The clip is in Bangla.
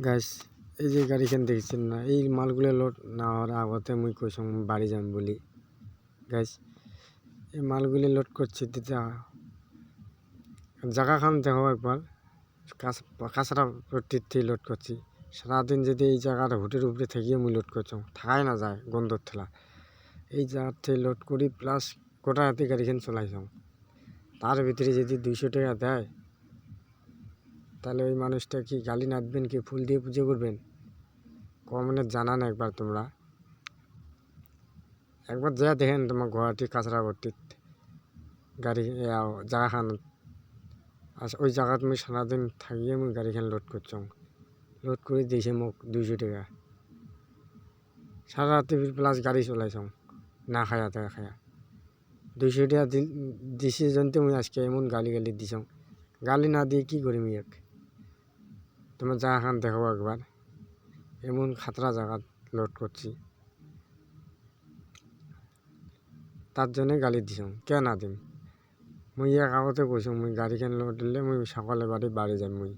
গাইস, এই যে গাড়িখান দেখছেন না, এই মালগুলো লোড না হওয়ার আগতে মুই কইসং বাড়ি যাম বলি। গাইস, এই মালগুলি লোড করছি দিতে জায়গাখান দেখো একবার, কাঁচরা রোডটির লোড করছি। সারাদিন যদি এই জায়গার হুটের উপরে থাকিয়ে মুই লোড করছি, থাকাই না যায় গন্ধর ঠেলা। এই জায়গার থেকে লোড করি প্লাস গোটা রাতে গাড়িখান চলাইছং। তার ভিতরে যদি 200 টাকা দেয়, তাহলে ওই মানুষটা কি গালি নাচবেন, কি ফুল দিয়ে পুজো করবেন? কমেন্টে জানান একবার তোমরা। একবার যা দেখেন তোমার গুয়াহাটি কাঁচরা ভর্তিত গাড়ি জায়গাখান। ওই জায়গাত মুই সারাদিন থাকিয়ে মুই গাড়িখান লোড করছং। লোড করে দিয়েছে মোক 200 টাকা। সারা রাতে প্লাস গাড়ি চলাইছং না খায়া টাকা খায়া। 200 টাকা দিছি জনতে মুই আজকে এমন গালি দিছং। গালি না দিয়ে কি করি মুই? তোমার জায়গাখান দেখো একবার, এমন খাতরা জায়গা লোড করছি, তার জন্য গালি দিছং। কে না দিম? মুই এক আগতে কইছং মুই গাড়িখান লোড দিলে মুই সকালে বাড়ি যাম মুই।